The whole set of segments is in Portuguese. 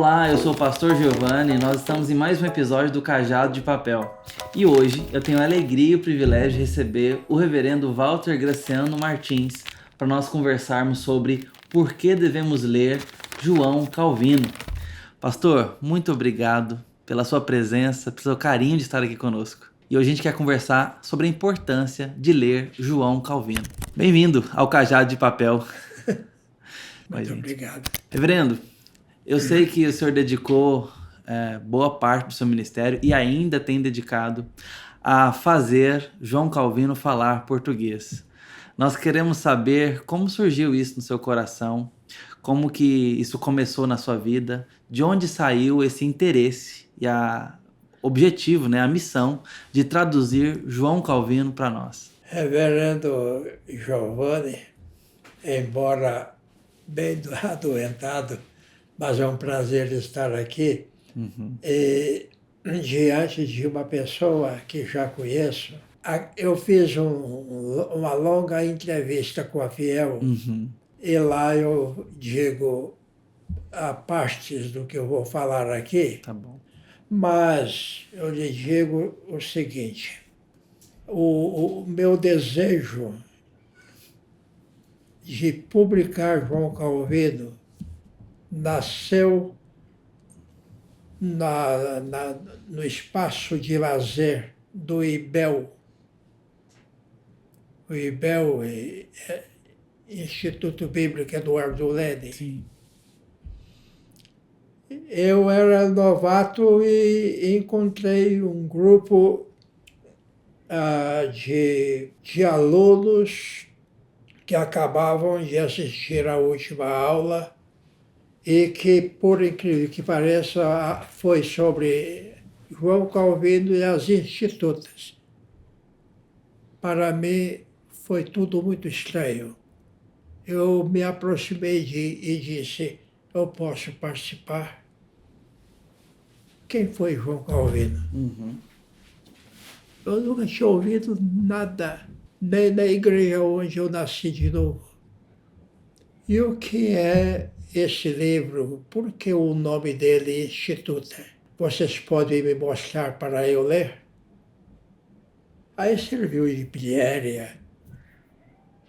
Olá, eu sou o pastor Giovanni e nós estamos em mais um episódio do Cajado de Papel. E hoje eu tenho a alegria e o privilégio de receber o reverendo Walter Graciano Martins para nós conversarmos sobre por que devemos ler João Calvino. Pastor, muito obrigado pela sua presença, pelo seu carinho de estar aqui conosco. E hoje a gente quer conversar sobre a importância de ler João Calvino. Bem-vindo ao Cajado de Papel. Muito obrigado. Reverendo, eu sei que o senhor dedicou boa parte do seu ministério e ainda tem dedicado a fazer João Calvino falar português. Nós queremos saber como surgiu isso no seu coração, como que isso começou na sua vida, de onde saiu esse interesse e a objetivo, né, a missão de traduzir João Calvino para nós. Reverendo Giovanni, embora bem adoentado, mas é um prazer estar aqui. E, diante de uma pessoa que já conheço, eu fiz uma longa entrevista com a Fiel, e lá eu digo a partes do que eu vou falar aqui, Tá bom. mas eu lhe digo o seguinte: o meu desejo de publicar João Calvino nasceu no espaço de lazer do IBEL. O IBEL é Instituto Bíblico Eduardo Lene. Sim. Eu era novato e encontrei um grupo de alunos que acabavam de assistir à última aula e que, por incrível que pareça, foi sobre João Calvino e as institutas. Para mim, foi tudo muito estranho. Eu me aproximei e disse: eu posso participar? Quem foi João Calvino? Eu nunca tinha ouvido nada, nem na igreja onde eu nasci de novo. E o que é esse livro? Por que o nome dele é Instituta? Vocês podem me mostrar para eu ler? Aí serviu de pilhéria.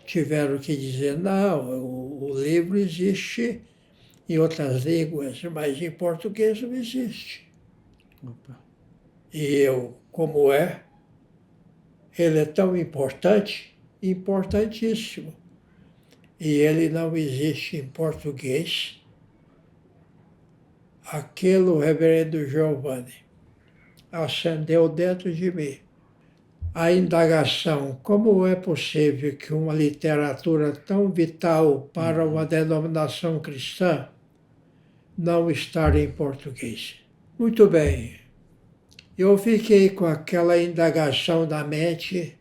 Tiveram que dizer: não, o livro existe em outras línguas, mas em português não existe. Opa. E eu, como é? Ele é tão importante, importantíssimo. E ele não existe em português. Aquilo, reverendo Giovanni, acendeu dentro de mim a indagação: como é possível que uma literatura tão vital para uma denominação cristã não estar em português? Muito bem, eu fiquei com aquela indagação na mente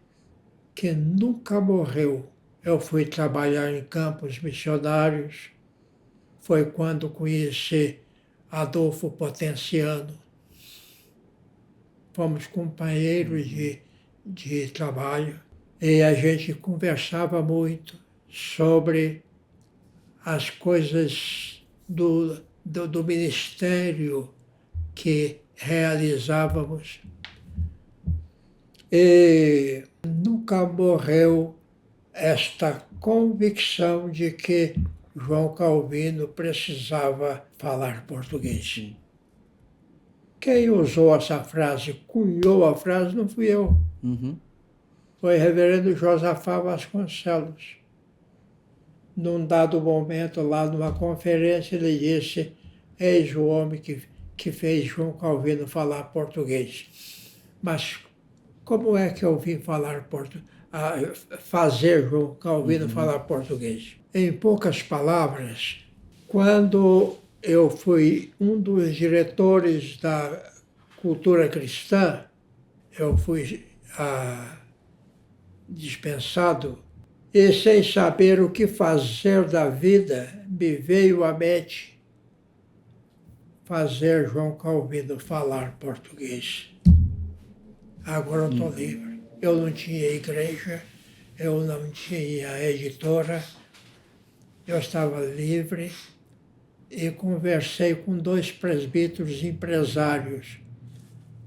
que nunca morreu. Eu fui trabalhar em campos missionários, foi quando conheci Adolfo Potenciano. Fomos companheiros de trabalho e a gente conversava muito sobre as coisas do ministério que realizávamos. E nunca morreu esta convicção de que João Calvino precisava falar português. Quem usou essa frase, cunhou a frase, não fui eu. Foi o reverendo Josafá Vasconcelos. Num dado momento, lá numa conferência, ele disse: eis o homem que fez João Calvino falar português. Mas como é que eu vim fazer João Calvino falar português? Em poucas palavras, quando eu fui um dos diretores da Cultura Cristã, eu fui dispensado, e sem saber o que fazer da vida, me veio à mente fazer João Calvino falar português. Agora eu estou livre. Eu não tinha igreja, eu não tinha editora, eu estava livre e conversei com 2 presbíteros empresários.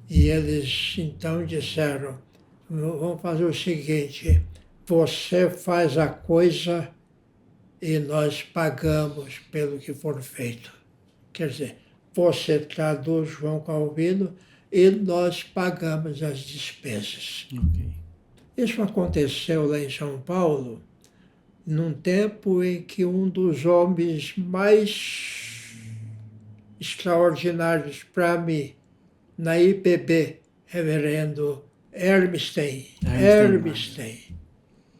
E eles então disseram, vamos fazer o seguinte, você faz a coisa e nós pagamos pelo que for feito. Quer dizer, você traduz João Calvino e nós pagamos as despesas. Ok. Isso aconteceu lá em São Paulo, num tempo em que um dos homens mais extraordinários para mim, na IPB, reverendo Hermstein.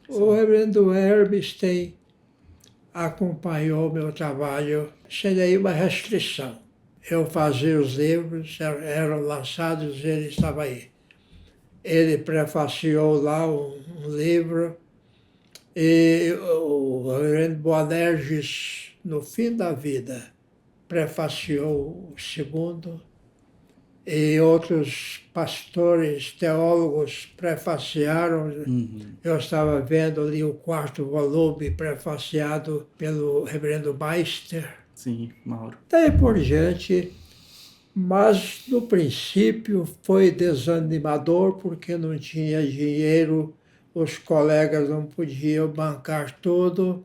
O reverendo Hermstein acompanhou meu trabalho sem nenhuma restrição. Eu fazia os livros, eram lançados, ele estava aí. Ele prefaciou lá um livro e o reverendo Boanerges, no fim da vida, prefaciou o segundo e outros pastores, teólogos prefaciaram. Eu estava vendo ali o 4º volume prefaciado pelo reverendo Meister. Sim, Mauro. Daí por diante, mas no princípio foi desanimador porque não tinha dinheiro, os colegas não podiam bancar tudo.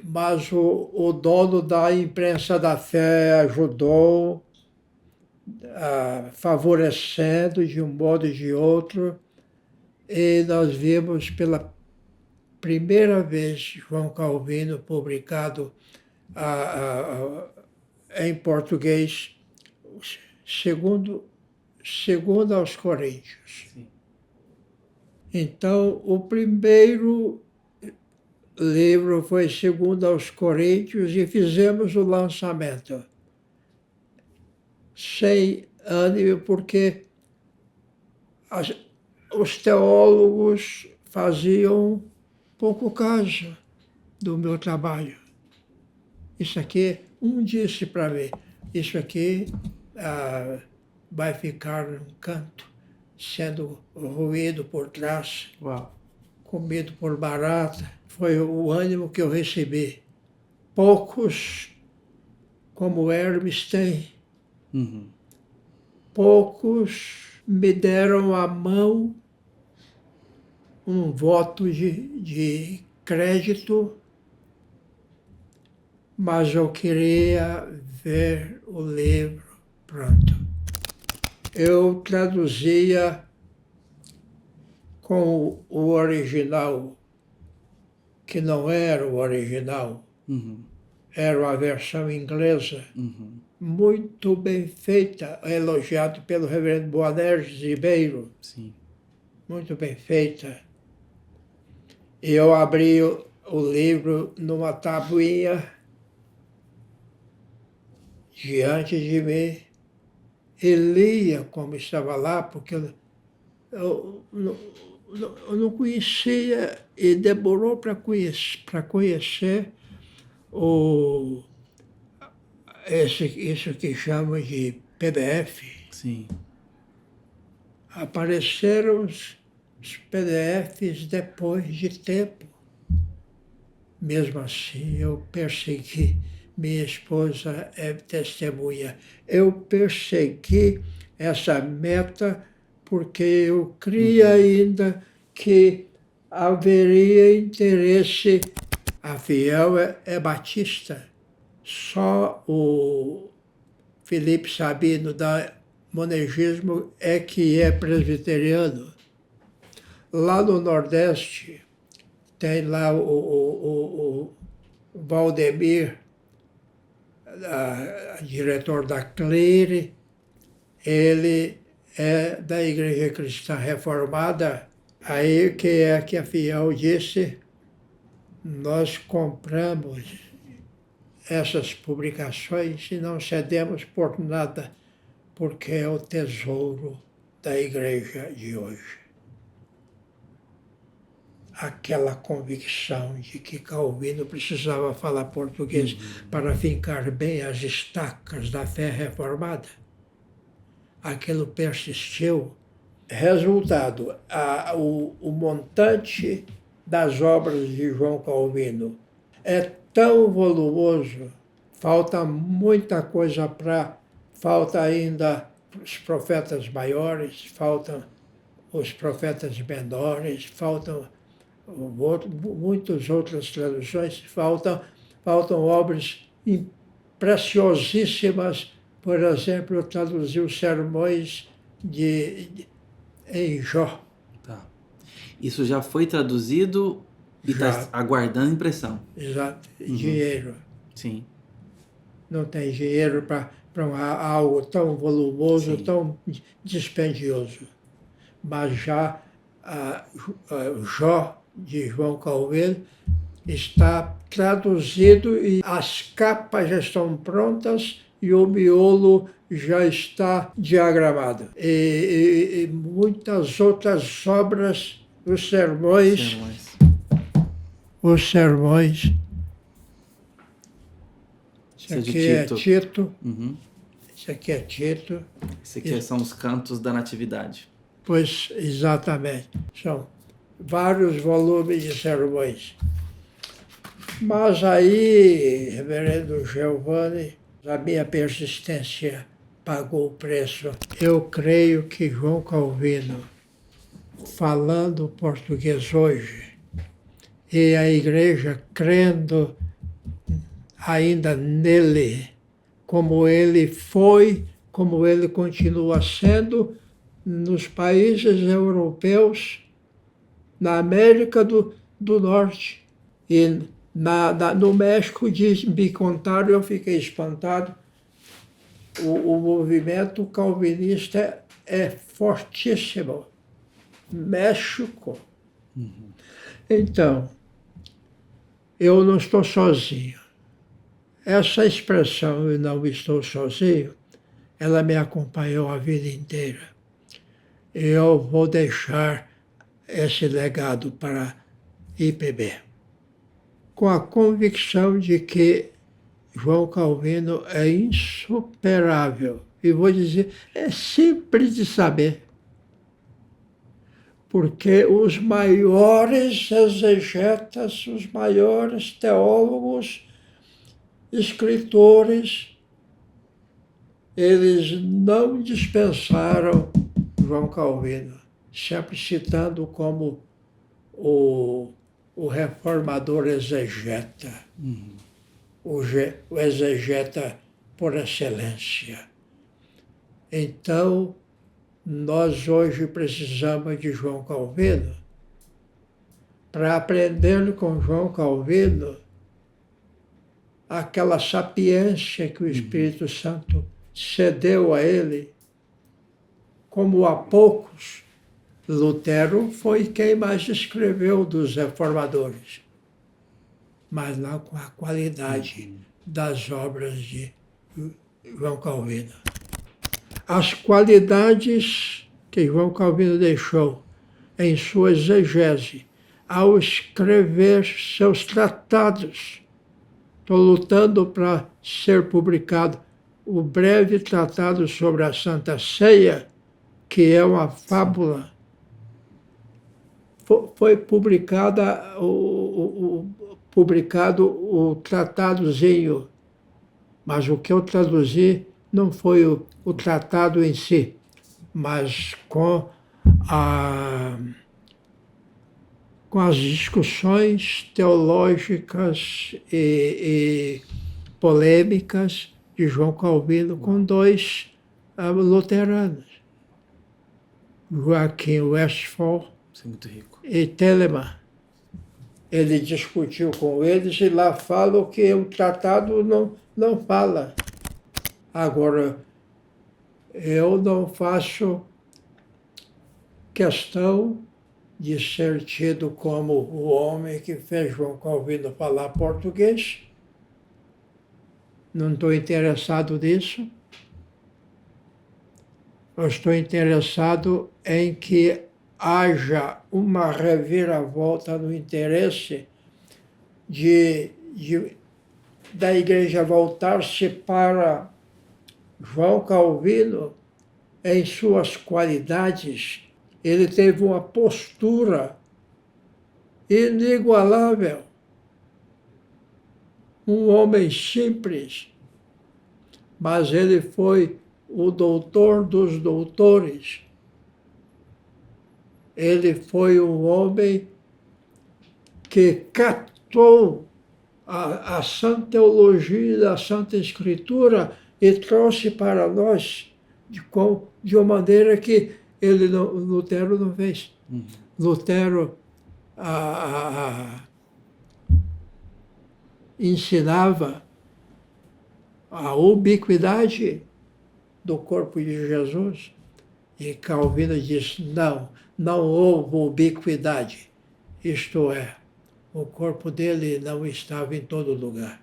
Mas o dono da imprensa da fé ajudou, favorecendo de um modo ou de outro, e nós vimos pela primeira vez João Calvino publicado em português, segundo aos Coríntios. Sim. Então, o primeiro livro foi segundo aos Coríntios e fizemos o lançamento. Sem ânimo, porque os teólogos faziam pouco caso do meu trabalho. Isso aqui, um disse para mim, isso aqui vai ficar num canto, sendo ruído por trás, Uau. comido por barata. Foi o ânimo que eu recebi. Poucos, como Hermes tem, poucos me deram a mão um voto de crédito, mas eu queria ver o livro pronto. Eu traduzia com o original, que não era o original, era a versão inglesa, muito bem feita, elogiado pelo reverendo Boanerges Ribeiro. Sim. Muito bem feita. E eu abri o livro numa tabuinha diante de mim e lia como estava lá, porque eu não conhecia e demorou para conhecer isso que chamam de PDF. Sim. Apareceram os PDFs depois de tempo. Mesmo assim, eu persegui, minha esposa é testemunha, eu persegui essa meta porque eu cria ainda que haveria interesse. A Fiel é batista, só o Felipe Sabino da Monegismo é que é presbiteriano. Lá no Nordeste tem lá o Valdemir, diretor da Cleire, ele é da Igreja Cristã Reformada. Aí que é que a Fiel disse, nós compramos essas publicações e não cedemos por nada, porque é o tesouro da igreja de hoje. Aquela convicção de que Calvino precisava falar português para fincar bem as estacas da fé reformada. Aquilo persistiu. Resultado, o montante das obras de João Calvino é tão volumoso, falta muita coisa falta ainda os profetas maiores, faltam os profetas menores, faltam muitas outras traduções, faltam obras preciosíssimas. Por exemplo, eu traduzi os sermões em Jó. Tá. Isso já foi traduzido e está aguardando impressão. Exato. Dinheiro. Sim. Não tem dinheiro para algo tão volumoso, Sim. tão dispendioso. Mas já Jó, de João Calvino, está traduzido e as capas já estão prontas e o miolo já está diagramado. E muitas outras obras, os sermões. Isso aqui é Tito. Uhum. Isso aqui é Tito. Isso aqui são os cantos da Natividade. Pois, exatamente. São vários volumes de sermões. Mas aí, reverendo Giovanni, a minha persistência pagou o preço. Eu creio que João Calvino, falando português hoje, e a igreja crendo ainda nele, como ele foi, como ele continua sendo, nos países europeus, na América do Norte e no México, me contaram, eu fiquei espantado, o movimento calvinista é fortíssimo. México. Uhum. Então, eu não estou sozinho. Essa expressão, eu não estou sozinho, ela me acompanhou a vida inteira. Eu vou deixar esse legado para a IPB, com a convicção de que João Calvino é insuperável. E vou dizer, é simples de saber. Porque os maiores exegetas, os maiores teólogos, escritores, eles não dispensaram João Calvino, sempre citando como o reformador exegeta, o exegeta por excelência. Então, nós hoje precisamos de João Calvino para aprender com João Calvino aquela sapiência que o Espírito Santo cedeu a ele, como a poucos. Lutero foi quem mais escreveu dos reformadores, mas não com a qualidade das obras de João Calvino. As qualidades que João Calvino deixou em sua exegese ao escrever seus tratados. Estou lutando para ser publicado o breve tratado sobre a Santa Ceia, que é uma fábula. Foi publicado o tratadozinho, mas o que eu traduzi não foi o tratado em si, mas com as discussões teológicas e polêmicas de João Calvino com dois luteranos, Joaquim Westphal e Telemann. Ele discutiu com eles e lá fala o que o tratado não fala. Agora, eu não faço questão de ser tido como o homem que fez João Calvino falar português. Não estou interessado nisso. Eu estou interessado em que haja uma reviravolta no interesse da igreja voltar-se para João Calvino em suas qualidades. Ele teve uma postura inigualável. um homem simples, mas ele foi o doutor dos doutores. Ele foi um homem que captou a Santa Teologia da Santa Escritura e trouxe para nós de uma maneira que Lutero não fez. Lutero ensinava a ubiquidade do corpo de Jesus e Calvino disse, não houve ubiquidade, isto é, o corpo dele não estava em todo lugar.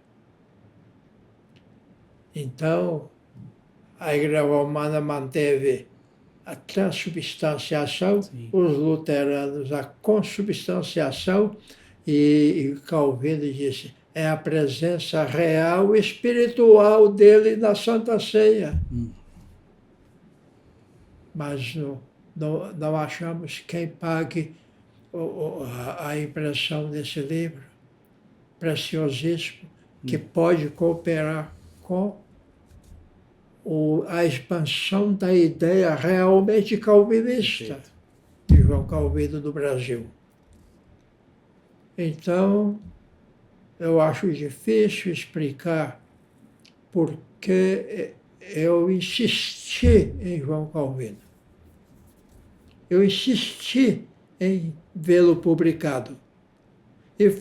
Então, a Igreja Romana manteve a transubstanciação, Sim. os luteranos a consubstanciação, e Calvino disse, é a presença real e espiritual dele na Santa Ceia. Mas não achamos quem pague a impressão desse livro, preciosíssimo, que pode cooperar com a expansão da ideia realmente calvinista de João Calvino do Brasil. Então, eu acho difícil explicar por que eu insisti em João Calvino. Eu insisti em vê-lo publicado. E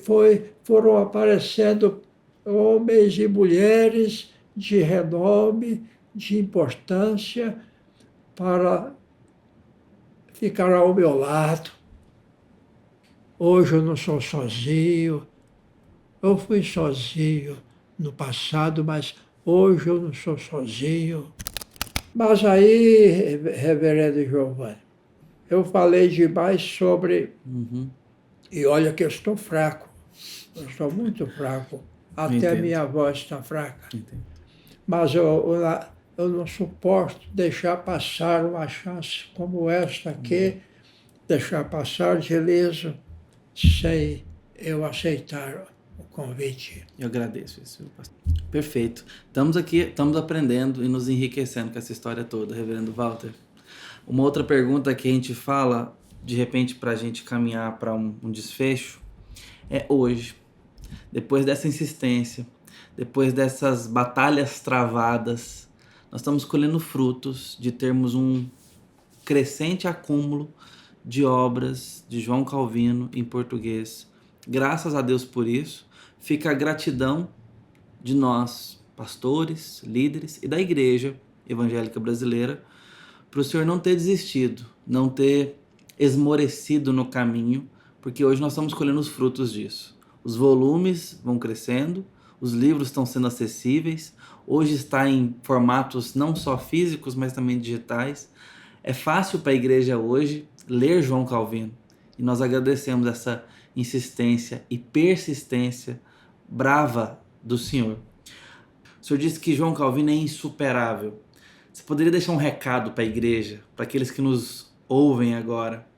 foram aparecendo homens e mulheres de renome, de importância, para ficar ao meu lado. Hoje eu não sou sozinho. Eu fui sozinho no passado, mas hoje eu não sou sozinho. Mas aí, reverendo Giovanni, eu falei demais sobre... E olha que eu estou fraco. Eu estou muito fraco. Até a minha voz está fraca. Entendo. Mas eu não suporto deixar passar uma chance como esta aqui, deixar passar de liso, sem eu aceitar o convite. Eu agradeço isso, pastor. Perfeito. Estamos aqui, estamos aprendendo e nos enriquecendo com essa história toda, reverendo Walter. Uma outra pergunta que a gente fala, de repente, para a gente caminhar para um desfecho, é hoje, depois dessa insistência, depois dessas batalhas travadas, nós estamos colhendo frutos de termos um crescente acúmulo de obras de João Calvino em português. Graças a Deus por isso. Fica a gratidão de nós, pastores, líderes e da Igreja Evangélica Brasileira, para o Senhor não ter desistido, não ter esmorecido no caminho, porque hoje nós estamos colhendo os frutos disso. Os volumes vão crescendo, os livros estão sendo acessíveis, hoje está em formatos não só físicos, mas também digitais. É fácil para a igreja hoje ler João Calvino, e nós agradecemos essa insistência e persistência brava do Senhor. O Senhor disse que João Calvino é insuperável. Você poderia deixar um recado para a igreja, para aqueles que nos ouvem agora?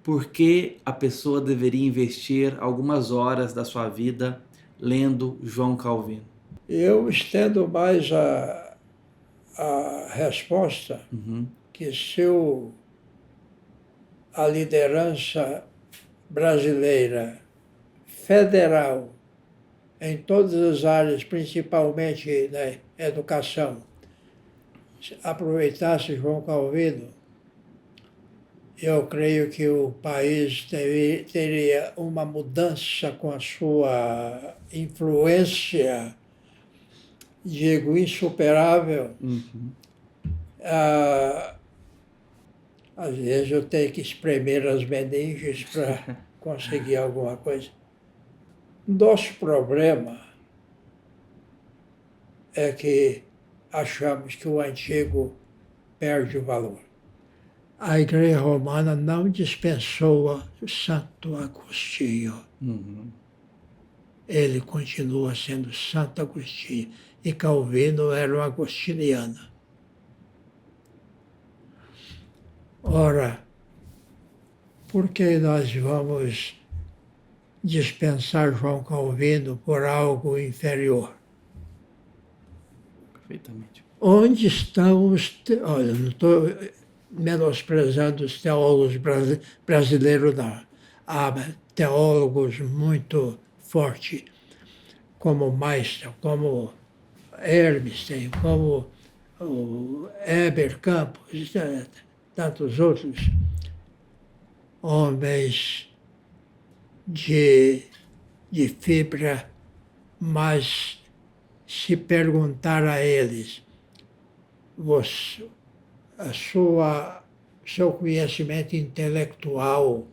Por que a pessoa deveria investir algumas horas da sua vida lendo João Calvino? Eu estendo mais a resposta que se a liderança brasileira, federal, em todas as áreas, principalmente na educação, aproveitasse João Calvino, eu creio que o país teria uma mudança com a sua influência, digo, insuperável. Às vezes eu tenho que espremer as meninges para conseguir alguma coisa. Nosso problema é que achamos que o antigo perde o valor. A Igreja Romana não dispensou o Santo Agostinho. Ele continua sendo Santo Agostinho. E Calvino era um agostiniano. Ora, por que nós vamos dispensar João Calvino por algo inferior. Perfeitamente. Onde estão olha, não estou menosprezando os teólogos brasileiros, não. Há teólogos muito fortes, como Meister, como Hermes, como o Heber Campos, tantos outros homens de fibra, mas se perguntar a eles, você, seu conhecimento intelectual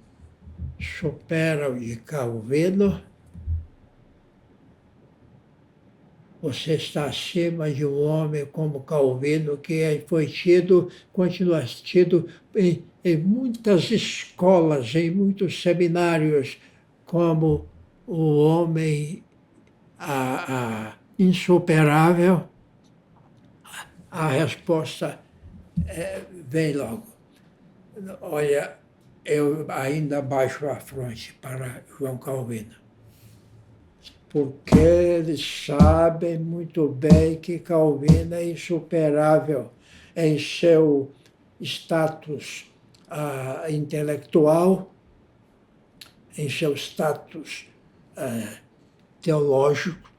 supera o de Calvino, você está acima de um homem como Calvino, que foi tido, continua tido em muitas escolas, em muitos seminários, como o homem insuperável. A resposta vem logo. Olha, eu ainda baixo a fronte para João Calvino, porque eles sabem muito bem que Calvino é insuperável em seu status intelectual, em seu status teológico,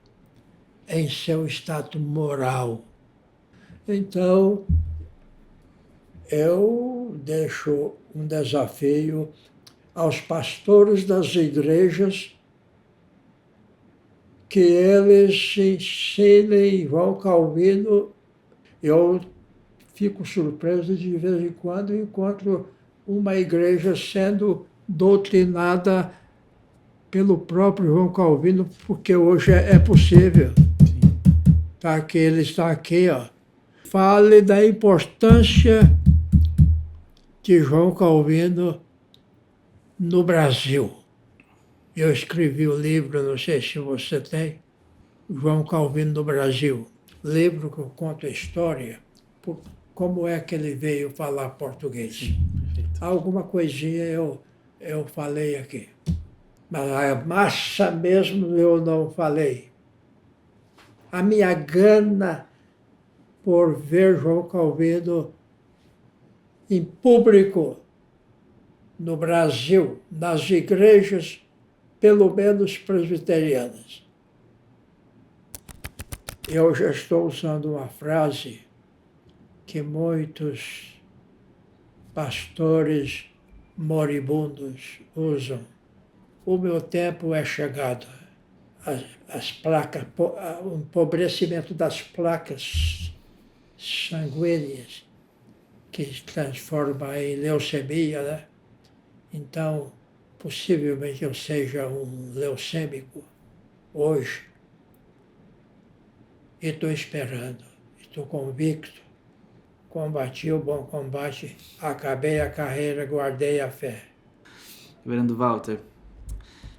em seu status moral. Então, eu deixo um desafio aos pastores das igrejas que eles ensinem João Calvino. Eu fico surpreso de vez em quando encontro uma igreja sendo doutrinada pelo próprio João Calvino, porque hoje é possível. Tá, que ele está aqui, ó. Fale da importância de João Calvino no Brasil. Eu escrevi o livro, não sei se você tem, João Calvino no Brasil. Livro que eu conto a história, como é que ele veio falar português. Sim, perfeito. Alguma coisinha eu falei aqui. Mas a massa mesmo eu não falei. A minha gana por ver João Calvino em público no Brasil, nas igrejas, pelo menos presbiterianas. Eu já estou usando uma frase que muitos pastores moribundos usam. O meu tempo é chegado. As placas, o empobrecimento das placas sanguíneas, que transforma em leucemia, né? Então, possivelmente eu seja um leucêmico hoje. E estou esperando, estou convicto. Combati o bom combate, acabei a carreira, guardei a fé. Reverendo Walter,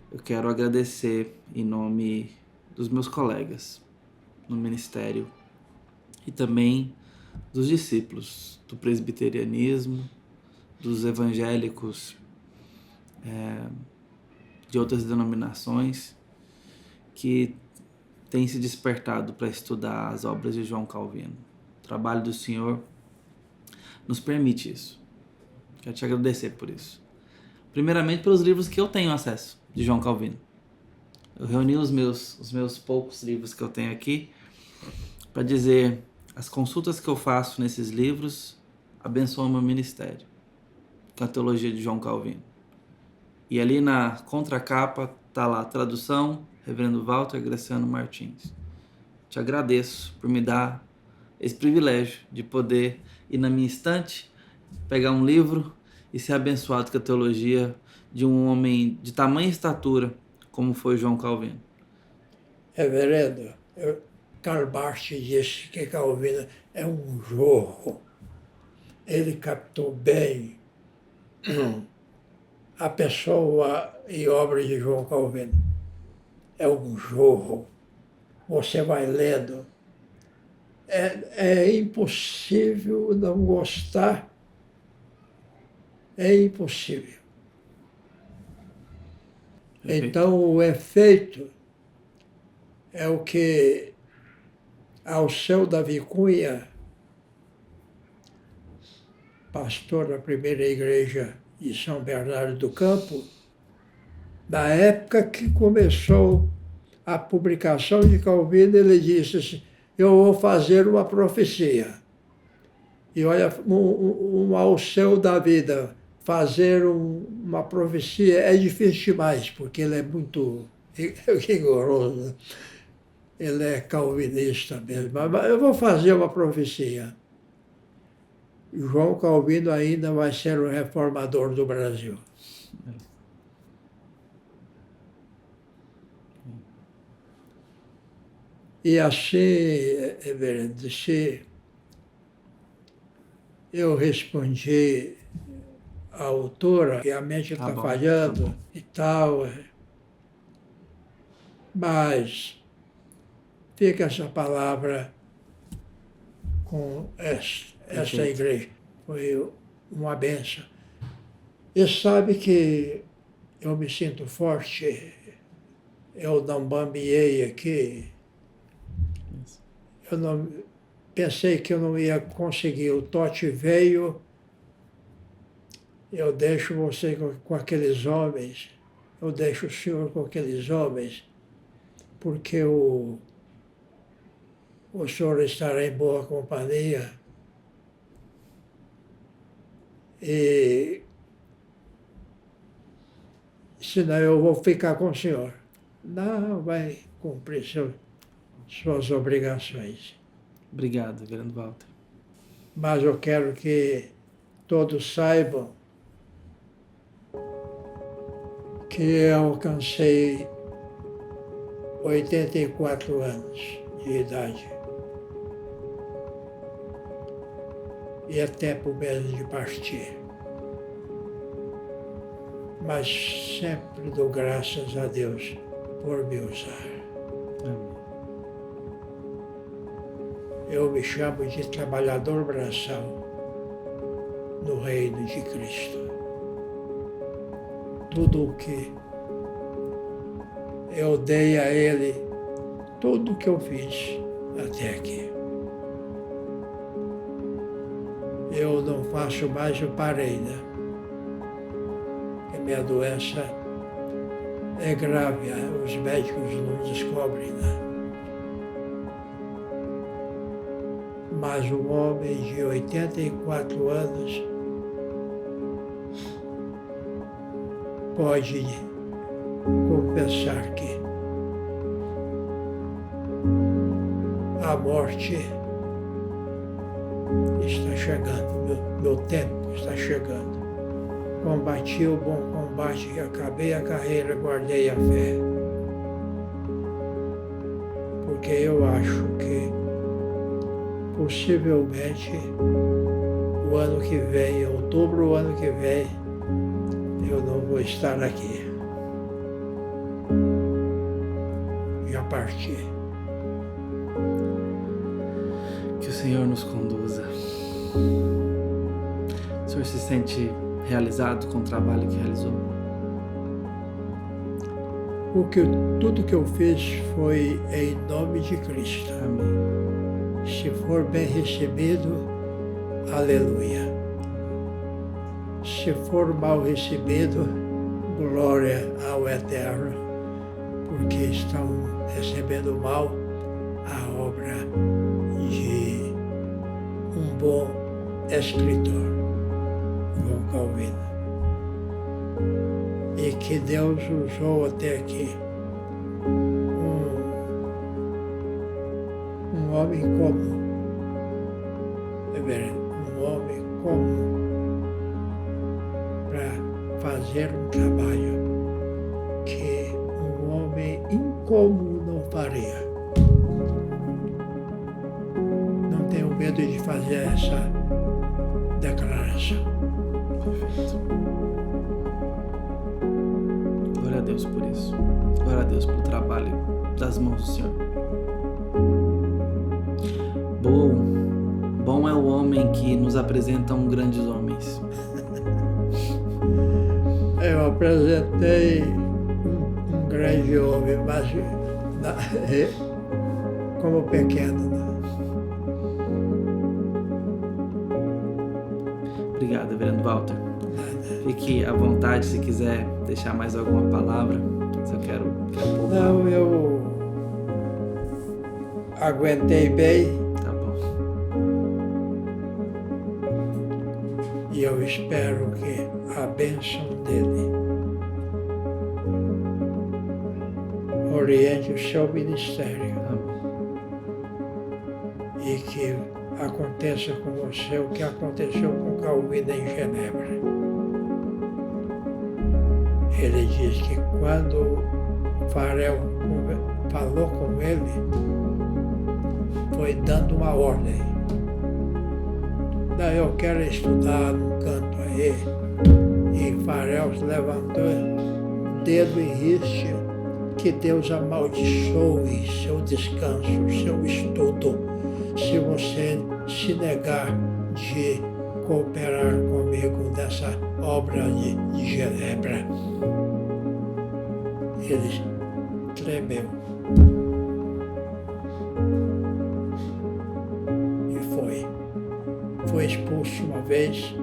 eu quero agradecer em nome dos meus colegas no ministério e também dos discípulos do presbiterianismo, dos evangélicos de outras denominações que têm se despertado para estudar as obras de João Calvino. O trabalho do Senhor nos permite isso. Quero te agradecer por isso. Primeiramente pelos livros que eu tenho acesso de João Calvino. Eu reuni os meus poucos livros que eu tenho aqui para dizer as consultas que eu faço nesses livros abençoam meu ministério com a teologia de João Calvino. E ali na contracapa está lá a tradução, Reverendo Walter Graciano Martins. Te agradeço por me dar esse privilégio de poder ir na minha estante, pegar um livro e ser abençoado com a teologia de um homem de tamanha estatura como foi João Calvino. Reverendo, Karl Barth disse que Calvino é um jorro. Ele captou bem a pessoa e obra de João Calvino. É um jorro. Você vai lendo. É impossível não gostar. É impossível. Perfeito. Então, o efeito é o que Alceu Davi Cunha, pastor da primeira igreja de São Bernardo do Campo, na época que começou a publicação de Calvino, ele disse assim, eu vou fazer uma profecia. E olha, um Alceu da vida, fazer uma profecia é difícil demais, porque ele é muito rigoroso. Ele é calvinista mesmo. Mas eu vou fazer uma profecia. João Calvino ainda vai ser o reformador do Brasil. E assim, reverendo, se eu respondi à autora que a mente está falhando e tal, mas fica essa palavra com essa igreja. Foi uma benção. E sabe que eu me sinto forte, eu não bambiei aqui. Eu não pensei que eu não ia conseguir. O Totti veio, eu deixo você com aqueles homens, eu deixo o senhor com aqueles homens, porque o senhor estará em boa companhia. E senão eu vou ficar com o senhor. Não, vai cumprir suas obrigações. Obrigado, reverendo Walter. Mas eu quero que todos saibam que eu alcancei 84 anos de idade. E é tempo mesmo de partir. Mas sempre dou graças a Deus por me usar. Amém. Eu me chamo de trabalhador braçal no reino de Cristo. Tudo o que eu dei a Ele, tudo o que eu fiz até aqui. Eu não faço mais, eu parei, né? Porque minha doença é grave, os médicos não descobrem, né? Mas um homem de 84 anos pode confessar que a morte está chegando, meu tempo está chegando. Combati o bom combate, acabei a carreira, guardei a fé. Porque eu acho que possivelmente o ano que vem, outubro do ano que vem, eu não vou estar aqui. Já parti. Que o Senhor nos conduza. O senhor se sente realizado com o trabalho que realizou? Tudo que eu fiz foi em nome de Cristo. Amém. Se for bem recebido, aleluia. Se for mal recebido, glória ao Eterno, porque estão recebendo mal a obra de um bom escritor, João Calvino. E que Deus usou até aqui um homem comum, um homem comum, para fazer um trabalho que um homem incomum não faria. Não tenho medo de fazer essa declaração. Perfeito. Glória a Deus por isso. Glória a Deus pelo trabalho das mãos do Senhor. Bom é o homem que nos apresentam grandes homens. Eu apresentei um grande homem, mas como pequeno. Né? Obrigado, reverendo Walter. Fique à vontade se quiser deixar mais alguma palavra. Se eu quero poupar. Não, eu aguentei bem. Tá bom. E eu espero que a bênção dele oriente o seu ministério. E que aconteça com você o que aconteceu com Calvino em Genebra. Ele diz que quando Farel falou com ele, foi dando uma ordem. Daí eu quero estudar num canto aí. E Farel se levantou, dedo em riste, que Deus amaldiçoe seu descanso, seu estudo, se você se negar de cooperar comigo nessa obra de Genebra. Ele tremeu. E foi. Foi expulso uma vez,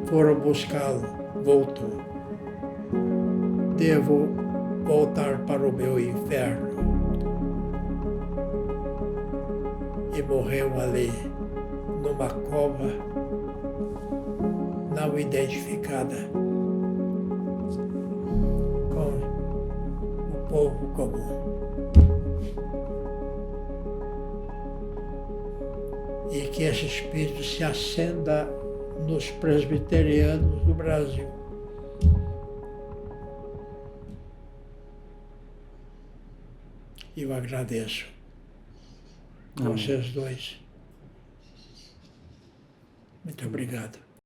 foram buscá-lo, voltou. Devo voltar para o meu inferno. E morreu ali, numa cova não identificada, com o povo comum. E que esse espírito se acenda nos presbiterianos do Brasil. E eu agradeço vocês dois. Muito obrigado.